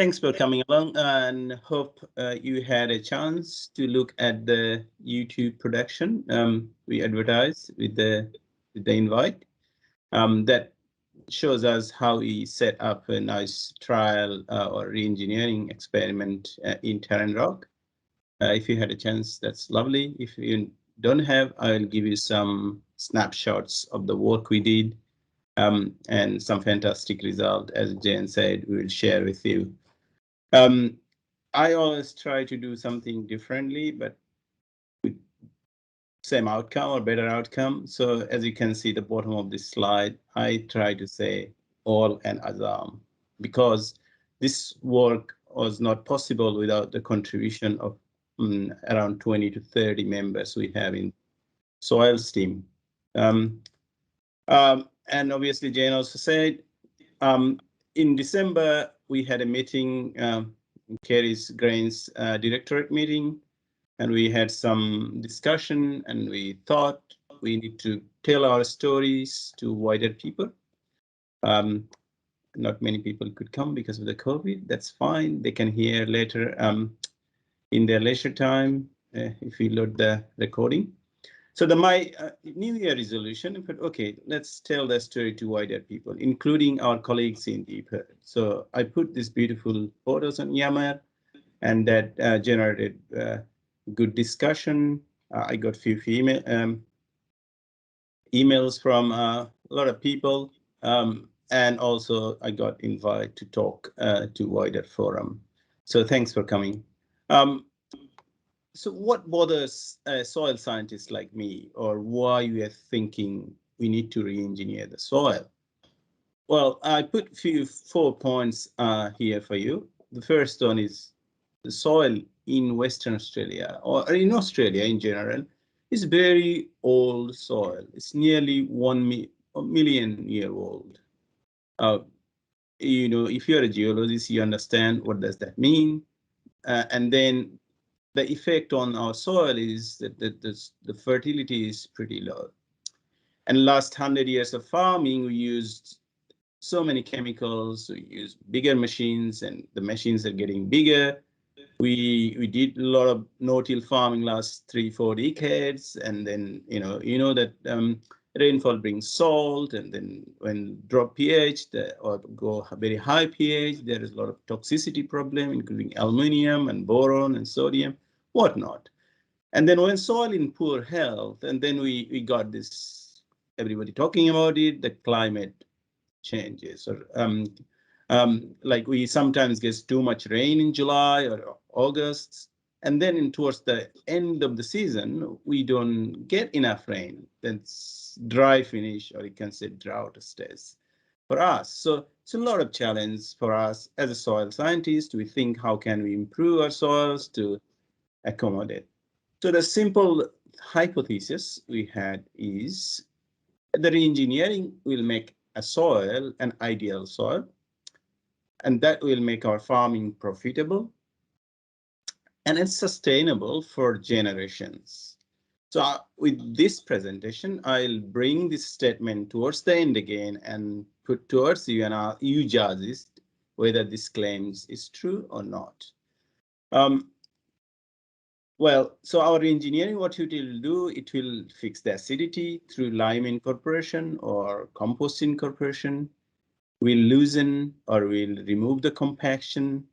Thanks for coming along, and hope you had a chance to look at the YouTube production we advertised with the invite. That shows us how we set up a nice trial or re-engineering experiment in Tarin Rock. If you had a chance, that's lovely. If you don't have, I'll give you some snapshots of the work we did and some fantastic result. As Jane said, we will share with you. I always try to do something differently, but with same outcome or better outcome. So as you can see the bottom of this slide, I try to say all and Azam, because this work was not possible without the contribution of around 20 to 30 members we have in soils team. And obviously Jane also said, in December, we had a meeting, Kerry's Grains Directorate meeting, and we had some discussion, and we thought we need to tell our stories to wider people. Not many people could come because of the COVID. That's fine. They can hear later in their leisure time if we load the recording. So my New Year resolution, but okay, let's tell the story to wider people, including our colleagues in Deep Earth. So I put these beautiful photos on Yammer, and that generated good discussion. I got few emails from a lot of people, and also I got invited to talk to wider forum. So thanks for coming. So what bothers soil scientists like me, or why we are thinking we need to re-engineer the soil? Well, I put four points here for you. The first one is the soil in Western Australia, or in Australia in general, is very old soil. It's nearly 1 million-year-old. You know, if you're a geologist, you understand what does that mean. And then the effect on our soil is that the fertility is pretty low. And last 100 years of farming, we used so many chemicals, we use bigger machines, and the machines are getting bigger. We did a lot of no-till farming last 3-4 decades, and then you know that rainfall brings salt, and then when drop pH or go very high pH, there is a lot of toxicity problem, including aluminum and boron and sodium, whatnot. And then when soil in poor health, and then we got this, everybody talking about it, the climate changes, or like we sometimes get too much rain in July or August, and then towards the end of the season, we don't get enough rain. That's dry finish, or you can say drought stays for us. So it's a lot of challenge for us as a soil scientist. We think, how can we improve our soils to accommodate? So the simple hypothesis we had is the reengineering will make a soil an ideal soil, and that will make our farming profitable, and it's sustainable for generations. So with this presentation, I'll bring this statement towards the end again and put towards you, and you judges whether this claims is true or not. Well, so our engineering, what it will do, it will fix the acidity through lime incorporation or compost incorporation. We'll loosen or we'll remove the compaction.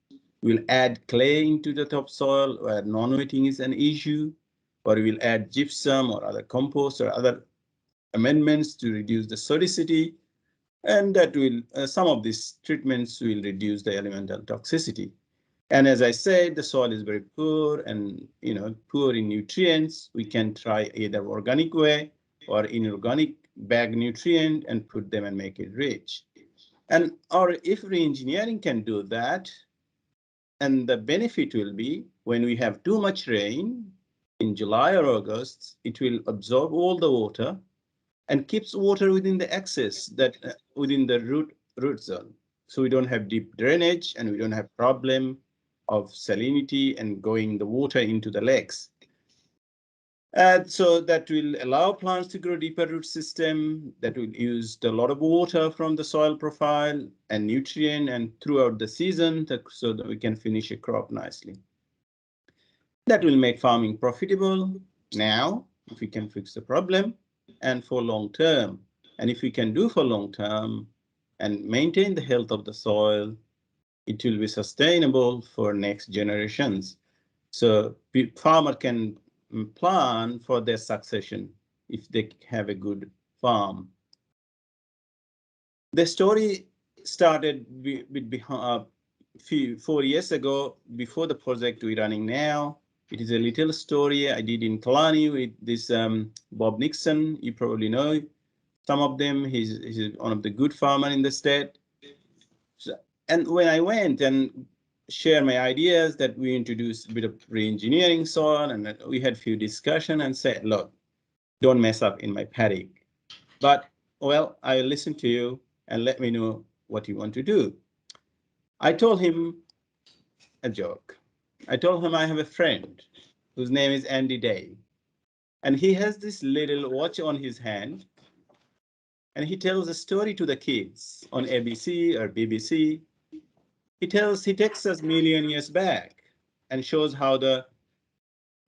We'll add clay into the topsoil where non-wetting is an issue, or we'll add gypsum or other compost or other amendments to reduce the sodicity. And that will, some of these treatments will reduce the elemental toxicity. And as I said, the soil is very poor and poor in nutrients. We can try either organic way or inorganic bag nutrient and put them and make it rich. And or if reengineering can do that, and the benefit will be when we have too much rain in July or August, it will absorb all the water and keeps water within the excess that within the root zone. So we don't have deep drainage, and we don't have problem of salinity and going the water into the lakes. So that will allow plants to grow deeper root system, that will use a lot of water from the soil profile and nutrient and throughout the season so that we can finish a crop nicely. That will make farming profitable now, if we can fix the problem, and for long term. And if we can do for long term and maintain the health of the soil, it will be sustainable for next generations. So farmer can plan for their succession if they have a good farm. The story started with 4 years ago, before the project we're running now. It is a little story I did in Kalannie with this Bob Nixon. You probably know some of them. He's one of the good farmer in the state. So, and when I went and share my ideas that we introduced a bit of re-engineering soil, and we had a few discussion and said, look, don't mess up in my paddock. But, well, I'll listen to you and let me know what you want to do. I told him a joke. I told him I have a friend whose name is Andy Day. And he has this little watch on his hand. And he tells a story to the kids on ABC or BBC. He takes us million years back and shows how the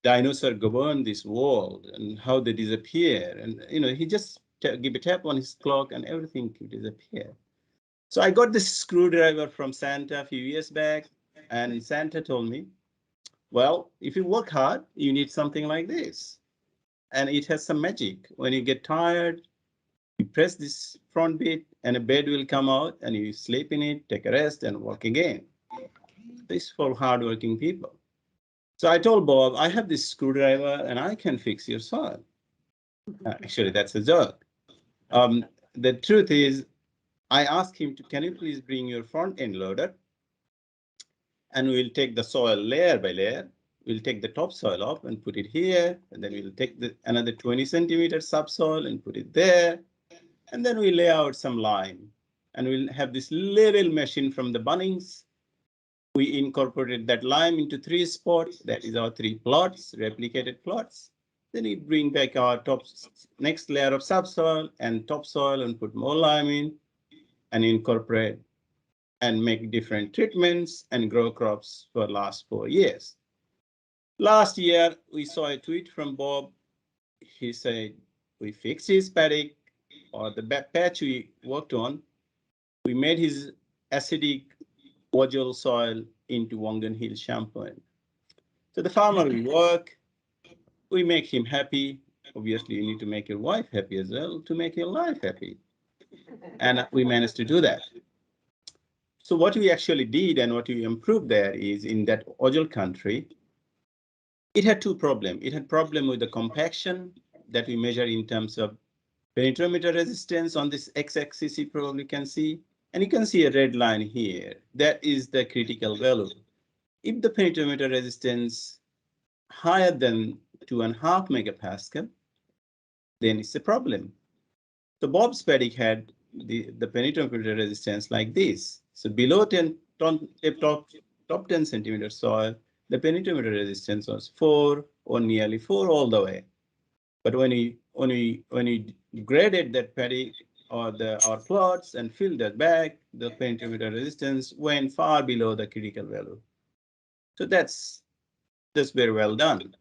dinosaur governed this world and how they disappear. And he just give a tap on his clock and everything could disappear. So I got this screwdriver from Santa a few years back, and Santa told me, well, if you work hard, you need something like this. And it has some magic. When you get tired, you press this front bit and a bed will come out and you sleep in it, take a rest and work again. This is for hardworking people. So I told Bob, I have this screwdriver and I can fix your soil. Actually, that's a joke. The truth is, I asked him to, can you please bring your front end loader? And we'll take the soil layer by layer. We'll take the topsoil off and put it here. And then we'll take another 20 centimeters subsoil and put it there. And then we lay out some lime. And we'll have this little machine from the Bunnings. We incorporated that lime into 3 spots. That is our 3 plots, replicated plots. Then we bring back our next layer of subsoil and topsoil and put more lime in and incorporate and make different treatments and grow crops for the last 4 years. Last year, we saw a tweet from Bob. He said, we fixed his paddock or the patch we worked on. We made his acidic Wodjil soil into Wangan Hill champagne. So the farmer we work, we make him happy. Obviously, you need to make your wife happy as well to make your life happy. And we managed to do that. So what we actually did and what we improved there is in that Wodjil country, it had 2 problems. It had problem with the compaction that we measure in terms of penetrometer resistance on this x-axis you probably can see. And you can see a red line here. That is the critical value. If the penetrometer resistance higher than 2.5 megapascal, then it's a problem. So Bob's paddock had the penetrometer resistance like this. So below 10 top 10 centimeter soil, the penetrometer resistance was 4 or nearly 4 all the way. But when we graded that paddock or our plots and filled that back, the penetrometer resistance went far below the critical value. So that's very well done.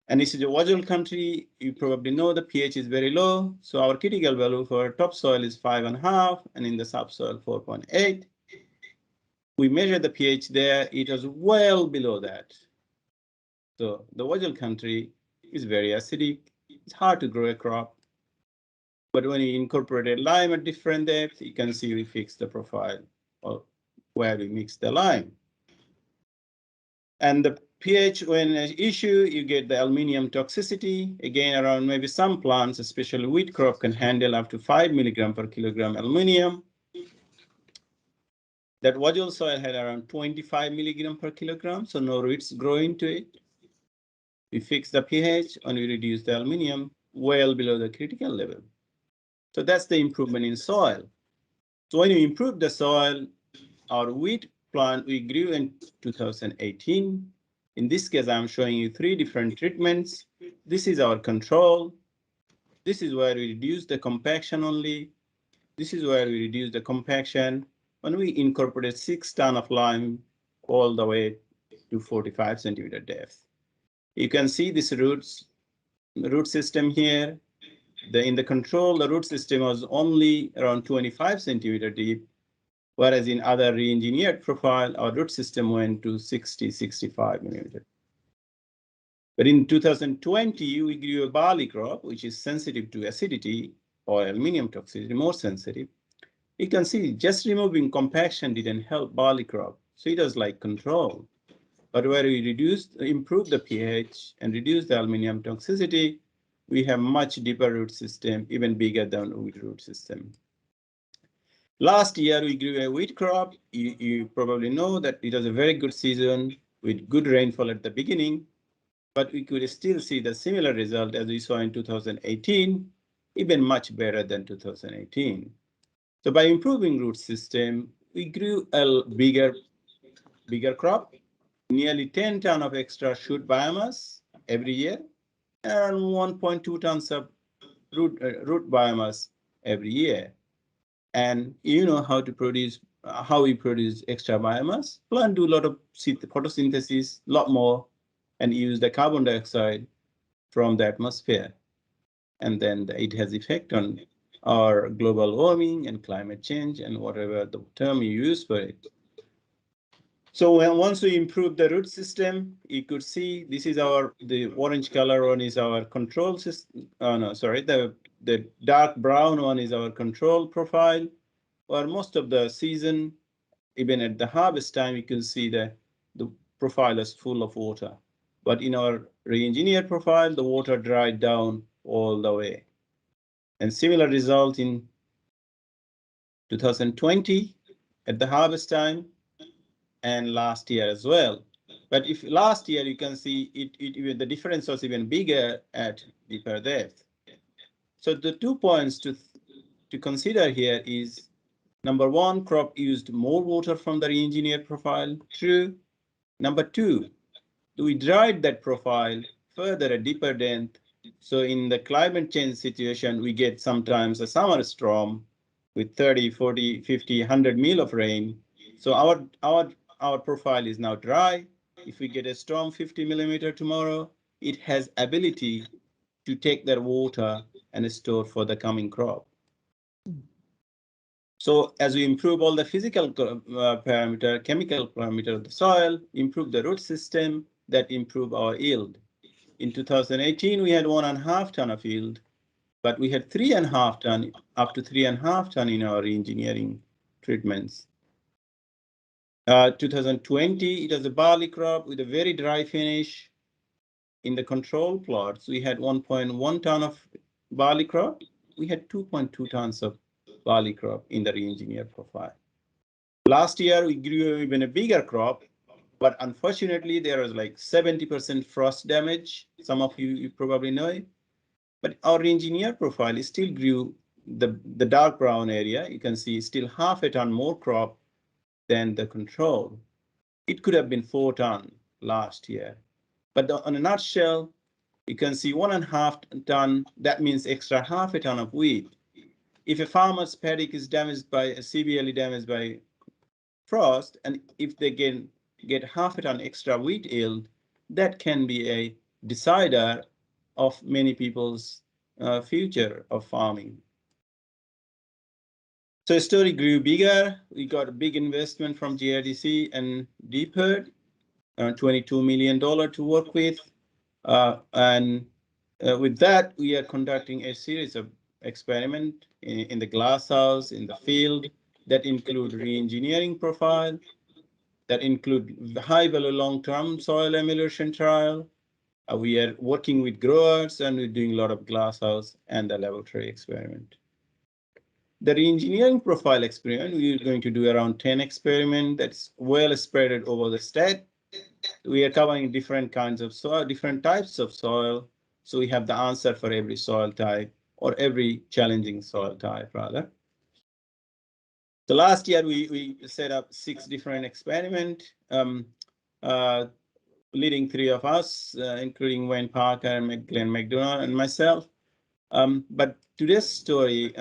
And this is a Wodjil country. You probably know the pH is very low. So our critical value for topsoil is 5.5 and in the subsoil 4.8. We measured the pH there. It was well below that. So the Wodjil country is very acidic. It's hard to grow a crop. But when you incorporated lime at different depths, you can see we fix the profile of where we mix the lime. And the pH, when an issue, you get the aluminum toxicity. Again, around maybe some plants, especially wheat crop, can handle up to 5 milligram per kilogram aluminum. That Wodjil soil had around 25 milligram per kilogram, so no roots grow into it. We fix the pH and we reduce the aluminum well below the critical level. So that's the improvement in soil. So when you improve the soil, our wheat plant we grew in 2018. In this case, I'm showing you 3 different treatments. This is our control. This is where we reduce the compaction only. This is where we reduce the compaction when we incorporate 6 tons of lime all the way to 45 centimeter depth. You can see this root system here. In the control, the root system was only around 25 centimeter deep, whereas in other re-engineered profile, our root system went to 60, 65 millimeter. But in 2020, we grew a barley crop, which is sensitive to acidity or aluminum toxicity, more sensitive. You can see just removing compaction didn't help barley crop. So it was like control. But where we improve the pH and reduce the aluminum toxicity, we have much deeper root system, even bigger than wheat root system. Last year, we grew a wheat crop. You probably know that it was a very good season with good rainfall at the beginning, but we could still see the similar result as we saw in 2018, even much better than 2018. So by improving root system, we grew a bigger crop, nearly 10 tons of extra shoot biomass every year, and 1.2 tons of root biomass every year. And you know how to produce, how we produce extra biomass. Plant do a lot of photosynthesis, a lot more, and use the carbon dioxide from the atmosphere. And then it has effect on our global warming and climate change and whatever the term you use for it. So once we improve the root system, you could see this is the orange color one is our control system. Oh, no, sorry, the dark brown one is our control profile. Where most of the season, even at the harvest time, you can see the profile is full of water. But in our re-engineered profile, the water dried down all the way. And similar result in 2020 at the harvest time and last year as well. But if last year you can see the difference was even bigger at deeper depth. So the 2 points to consider here is, number one, crop used more water from the re-engineered profile. True. Number two, we dried that profile further at deeper depth. So in the climate change situation, we get sometimes a summer storm with 30, 40, 50, 100 mil of rain. So our profile is now dry. If we get a storm 50 millimeter tomorrow, it has ability to take that water and store for the coming crop. So as we improve all the physical parameter, chemical parameter of the soil, improve the root system, that improve our yield. In 2018, we had 1.5 ton of yield, but we had 3.5 ton, up to 3.5 ton in our engineering treatments. 2020, it was a barley crop with a very dry finish. In the control plots, we had 1.1 ton of barley crop. We had 2.2 tons of barley crop in the re-engineered profile. Last year, we grew even a bigger crop, but unfortunately, there was like 70% frost damage. Some of you probably know it. But our engineer profile still grew the dark brown area. You can see still 0.5 ton more crop than the control. It could have been 4 ton last year. But on a nutshell, you can see 1.5 ton, that means extra 0.5 ton of wheat. If a farmer's paddock is severely damaged by frost, and if they get 0.5 ton extra wheat yield, that can be a decider of many people's future of farming. So the story grew bigger. We got a big investment from GRDC and Deepherd, $22 million to work with. With that, we are conducting a series of experiments in the glasshouse, in the field, that include re-engineering profile, that include high-value long-term soil emulsion trial. We are working with growers, and we're doing a lot of glasshouse and the laboratory experiment. The re-engineering profile experiment, we're going to do around 10 experiments that's well spread over the state. We are covering different kinds of soil, different types of soil. So we have the answer for every soil type, or every challenging soil type, rather. So last year, we set up 6 different experiments. leading three of us, including Wayne Parker and Glenn McDonald and myself. But today's story,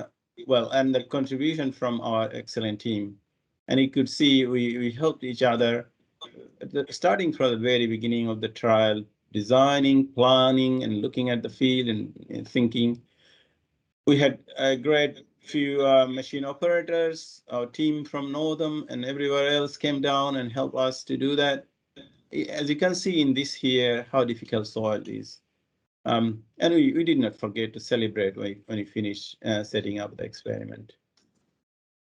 well, and the contribution from our excellent team. And you could see we helped each other starting from the very beginning of the trial, designing, planning, and looking at the field and thinking. We had a great few machine operators, our team from Northam and everywhere else came down and helped us to do that. As you can see in this here, how difficult soil is. And we did not forget to celebrate when we finish setting up the experiment.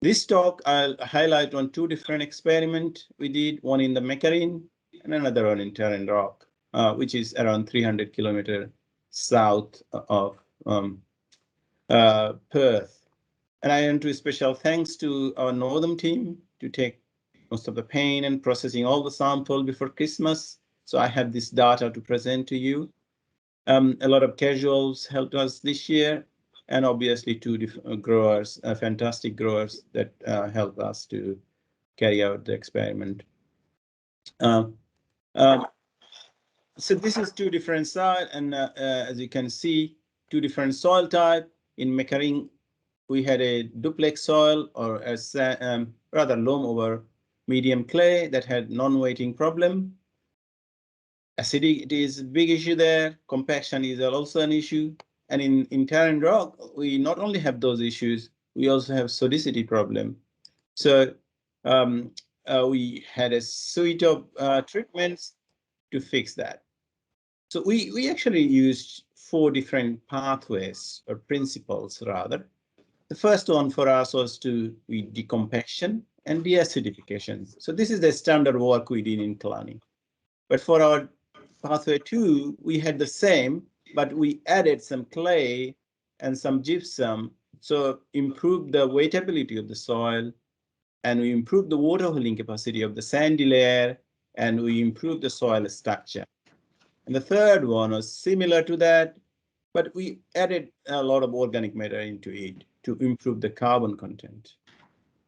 This talk, I'll highlight on two different experiments we did, one in the Mecarin and another one in Tarin Rock, which is around 300 kilometers south of Perth. And I want to special thanks to our Northern team to take most of the pain and processing all the sample before Christmas. So I have this data to present to you. A lot of casuals helped us this year, and obviously two growers, fantastic growers that helped us to carry out the experiment. So this is two different soil, and as you can see, two different soil type. In Mecaring, we had a duplex soil or a rather loam over medium clay that had non-weighting problem. Acidity is a big issue there. Compaction is also an issue. And in Tarin Rock, we not only have those issues, we also have sodicity problem. So we had a suite of treatments to fix that. So we actually used four different pathways or principles rather. The first one for us was to decompaction and deacidification. So this is the standard work we did in Kalannie. But for our pathway 2, we had the same, but we added some clay and some gypsum, so improved the weightability of the soil, and we improved the water holding capacity of the sandy layer, and we improved the soil structure. And the third one was similar to that, but we added a lot of organic matter into it to improve the carbon content.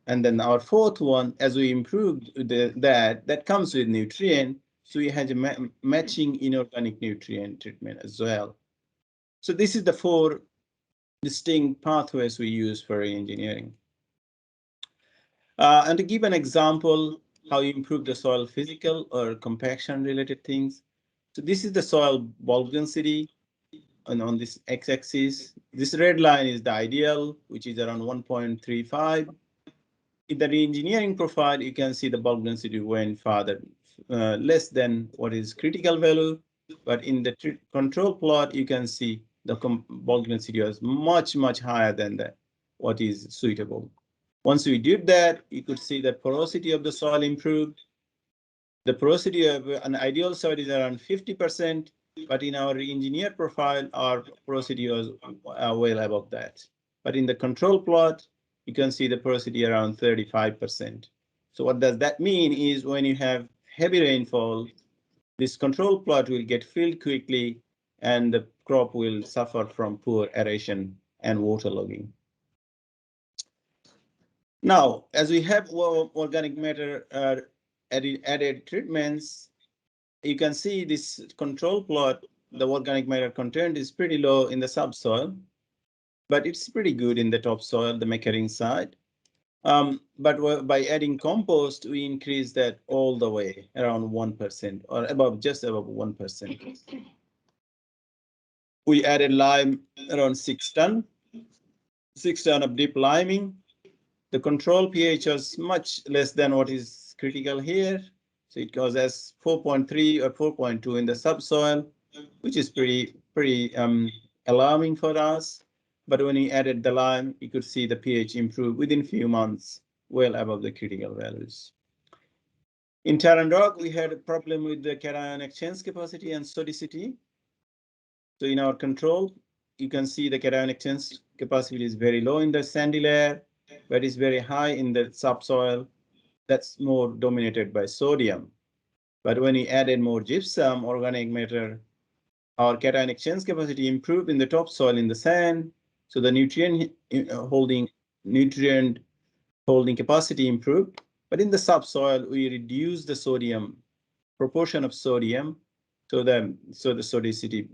And then our fourth one, as we improved that comes with nutrient, so we had a matching inorganic nutrient treatment as well. So this is the four distinct pathways we use for engineering. And to give an example, how you improve the soil physical or compaction related things. So this is the soil bulk density, and on this x-axis, this red line is the ideal, which is around 1.35. In the reengineering profile, you can see the bulk density went farther, less than what is critical value. But in the control plot, you can see the bulk density was much, much higher than that, what is suitable. Once we did that, you could see that porosity of the soil improved. The porosity of an ideal soil is around 50%, but in our reengineered profile, our porosity was well above that. But in the control plot, you can see the porosity around 35%. So what does that mean is when you have heavy rainfall, this control plot will get filled quickly and the crop will suffer from poor aeration and waterlogging. Now, as we have organic matter added treatments, you can see this control plot, the organic matter content is pretty low in the subsoil, but it's pretty good in the topsoil, the Mecaring side. But by adding compost, we increase that all the way around 1% or above, just above 1%. We added lime around 6 ton of deep liming. The control pH was much less than what is critical here. So it goes as 4.3 or 4.2 in the subsoil, which is pretty alarming for us. But when we added the lime, you could see the pH improve within few months, well above the critical values. In Tarin Rock, we had a problem with the cation exchange capacity and sodicity. So in our control, you can see the cation exchange capacity is very low in the sandy layer, but it's very high in the subsoil. That's more dominated by sodium. But when we added more gypsum, organic matter, our cation exchange capacity improved in the topsoil in the sand. So the nutrient holding capacity improved. But in the subsoil, we reduced the sodium proportion of sodium So the sodicity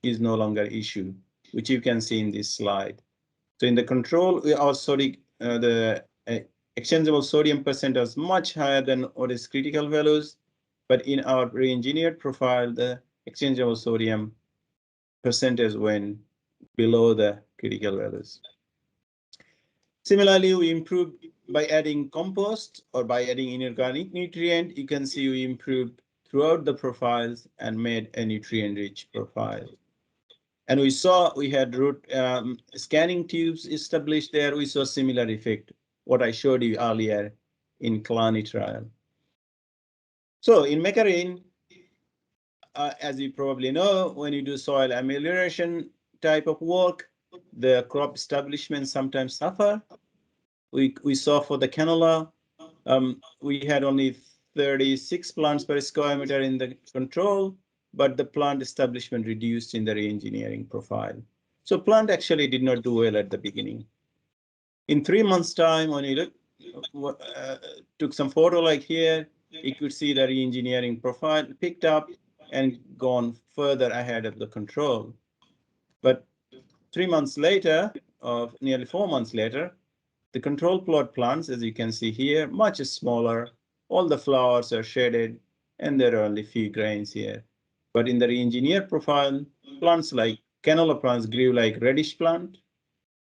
is no longer issue, which you can see in this slide. So in the control, our the exchangeable sodium percent is much higher than what is critical values, but in our re-engineered profile, the exchangeable sodium percentage went below the critical values. Similarly, we improved by adding compost or by adding inorganic nutrient. You can see we improved throughout the profiles and made a nutrient-rich profile. And we saw we had root scanning tubes established there. We saw similar effect, what I showed you earlier in Kalannie trial. So in Mekarine, as you probably know, when you do soil amelioration type of work, the crop establishment sometimes suffer. We saw for the canola, we had only 36 plants per square meter in the control, but the plant establishment reduced in the reengineering profile. So plant actually did not do well at the beginning. In 3 months' time, when you look, took some photo like here, you could see the reengineering profile picked up and gone further ahead of the control. But 3 months later, or nearly 4 months later, the control plot plants, as you can see here, much smaller. All the flowers are shaded, and there are only few grains here. But in the re-engineered profile, plants like canola plants grew like reddish plant.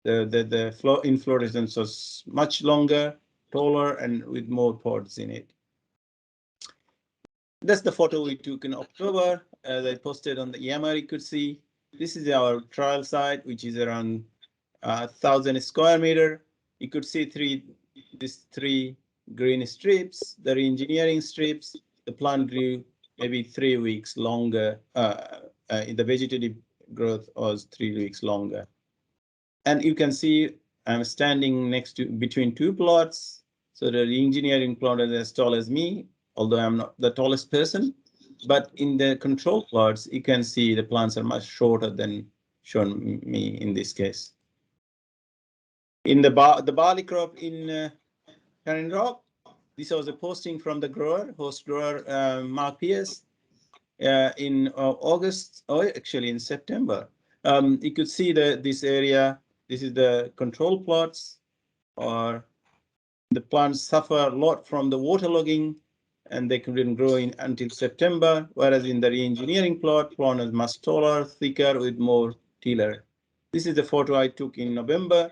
The inflorescence was much longer, taller, and with more pods in it. That's the photo we took in October. As I posted on the EMR, you could see this is our trial site, which is around 1,000 square meter. You could see these three green strips, the reengineering strips. The plant grew maybe 3 weeks longer. The vegetative growth was 3 weeks longer. And you can see I'm standing next to between two plots. So the reengineering plot is as tall as me, although I'm not the tallest person. But in the control plots, you can see the plants are much shorter than shown me in this case. In the barley crop in Tarin Rock, this was a posting from the host grower, Mark Pierce, in August, or actually in September. You could see this area. This is the control plots, or the plants suffer a lot from the waterlogging, and they couldn't grow until September. Whereas in the reengineering plot, plant is much taller, thicker, with more tiller. This is the photo I took in November.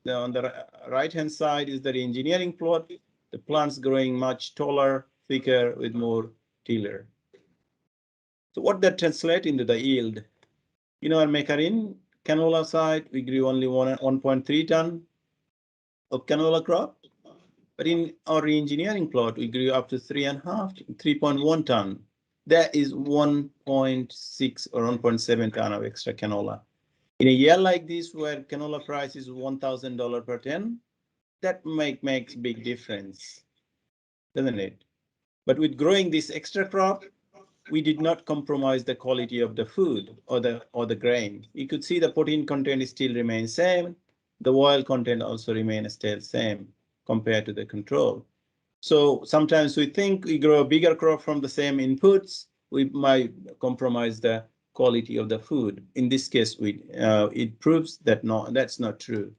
On the right-hand side is the reengineering plot. The plants growing much taller, thicker, with more tiller. So what that translates into the yield? You know, in Mekarine canola side, we grew only 1.3 ton of canola crop. But in our reengineering plot, we grew up to 3.1 ton. That is 1.6 or 1.7 ton of extra canola. In a year like this, where canola price is $1,000 per ton, that makes big difference, doesn't it? But with growing this extra crop, we did not compromise the quality of the food or the grain. You could see the protein content still remains same. The oil content also remains still same compared to the control. So sometimes we think we grow a bigger crop from the same inputs, we might compromise the quality of the food. In this case, it proves that that's not true.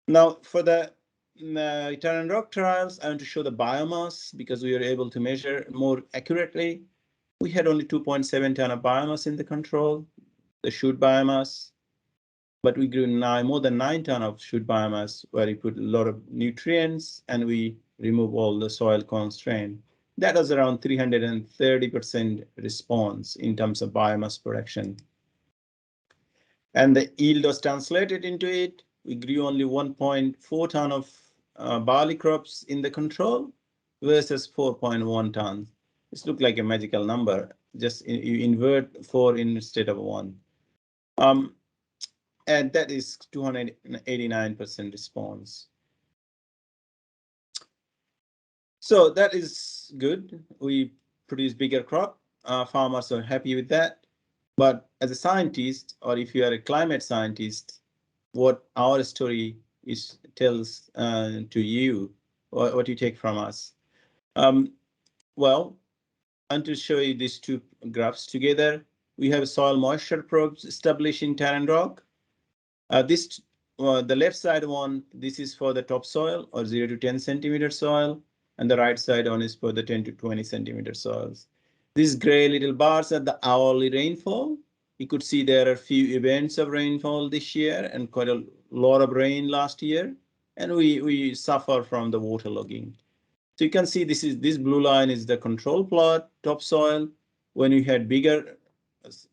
Now for the Tarin Rock trials, I want to show the biomass because we were able to measure more accurately. We had only 2.7 ton of biomass in the control, the shoot biomass, but we grew more than 9 ton of shoot biomass, where we put a lot of nutrients and we remove all the soil constraint. That was around 330% response in terms of biomass production. And the yield was translated into it. We grew only 1.4 ton of barley crops in the control versus 4.1 tons. This looked like a magical number. Just you invert 4 instead of 1. And that is 289% response. So that is good. We produce bigger crop. Farmers are happy with that. But as a scientist, or if you are a climate scientist, what our story tells to you, what you take from us. Well, And to show you these two graphs together, we have soil moisture probes established in Tarin Rock. The left side one, this is for the topsoil or 0 to 10 centimeter soil, and the right side one is for the 10 to 20 centimeter soils. These gray little bars are the hourly rainfall. You could see there are a few events of rainfall this year and quite a lot of rain last year, and we suffer from the waterlogging. So you can see this blue line is the control plot, topsoil. When we had bigger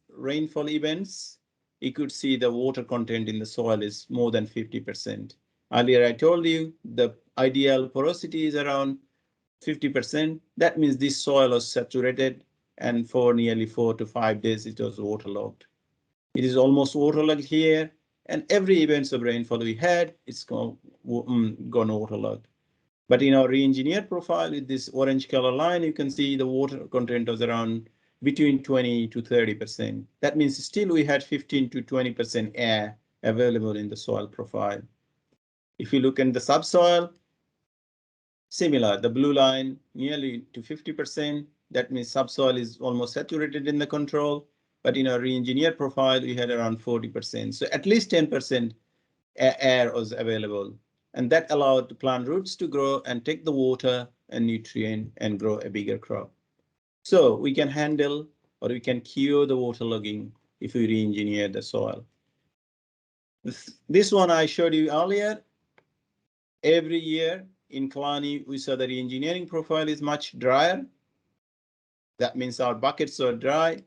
rainfall events, you could see the water content in the soil is more than 50%. Earlier I told you the ideal porosity is around 50%. That means this soil was saturated, and for nearly 4 to 5 days it was waterlogged. It is almost waterlogged here, and every event of rainfall we had, it's gone waterlogged. But in our re-engineered profile with this orange color line, you can see the water content was around between 20 to 30%. That means still we had 15 to 20% air available in the soil profile. If you look in the subsoil, similar, the blue line nearly to 50%. That means subsoil is almost saturated in the control. But in our re-engineered profile, we had around 40%. So at least 10% air was available. And that allowed the plant roots to grow and take the water and nutrient and grow a bigger crop. So we can handle or we can cure the waterlogging if we re-engineer the soil. This one I showed you earlier. Every year in Kalannie, we saw the re-engineering profile is much drier. That means our buckets are dry.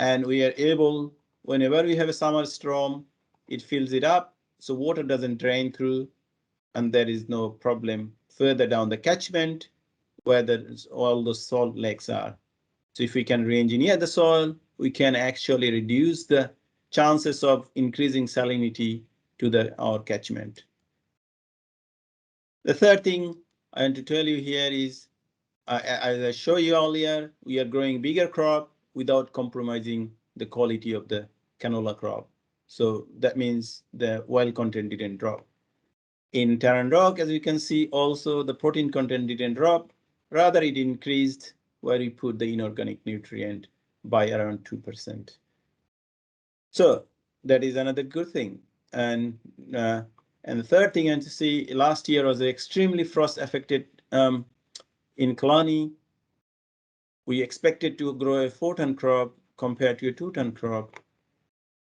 And we are able, whenever we have a summer storm, it fills it up. So water doesn't drain through, and there is no problem further down the catchment where all the salt lakes are. So if we can re-engineer the soil, we can actually reduce the chances of increasing salinity to our catchment. The third thing I want to tell you here is, as I showed you earlier, we are growing bigger crop without compromising the quality of the canola crop. So that means the oil content didn't drop. In Tarin Rock, as you can see, also the protein content didn't drop, rather it increased where we put the inorganic nutrient by around 2%. So that is another good thing. And the third thing, and to see, last year was extremely frost affected in Kalannie. We expected to grow a 4-ton crop compared to a 2-ton crop.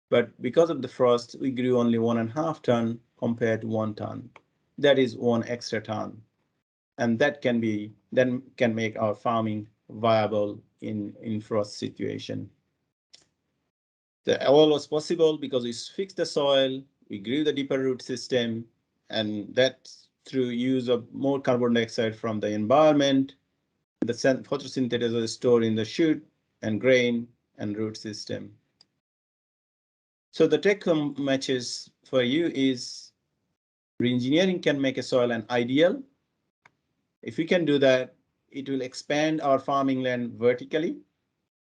But because of the frost, we grew only 1.5 ton compared to 1 ton. That is 1 extra ton. And that can make our farming viable in frost situation. All was possible because we fixed the soil, we grew the deeper root system, and that through use of more carbon dioxide from the environment, the photosynthesis was stored in the shoot and grain and root system. So the take-home message for you is reengineering can make a soil an ideal. If we can do that, it will expand our farming land vertically.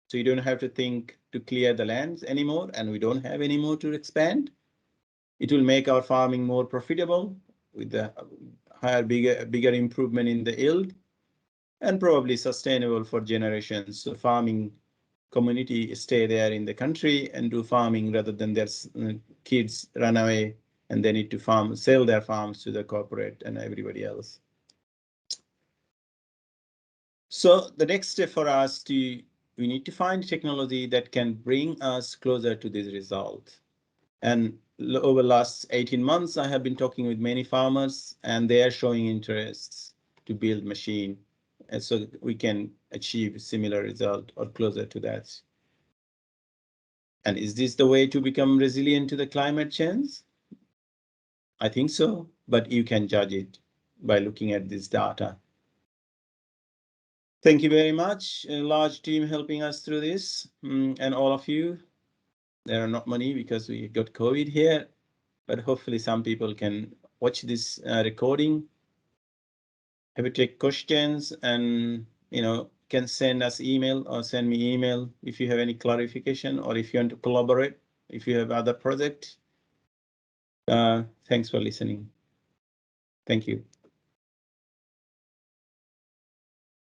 So you don't have to think to clear the lands anymore, and we don't have any more to expand. It will make our farming more profitable with the higher, bigger improvement in the yield, and probably sustainable for generations. So farming community stay there in the country and do farming rather than their kids run away and they need to sell their farms to the corporate and everybody else. So the next step for us we need to find technology that can bring us closer to this result. And over the last 18 months, I have been talking with many farmers and they are showing interests to build machine. And so we can achieve similar result or closer to that. And is this the way to become resilient to the climate change? I think so, but you can judge it by looking at this data. Thank you very much. A large team helping us through this, and all of you. There are not many because we got COVID here, but hopefully some people can watch this recording. Have you take questions and can send us email or send me email if you have any clarification or if you want to collaborate, if you have other project. Thanks for listening. Thank you.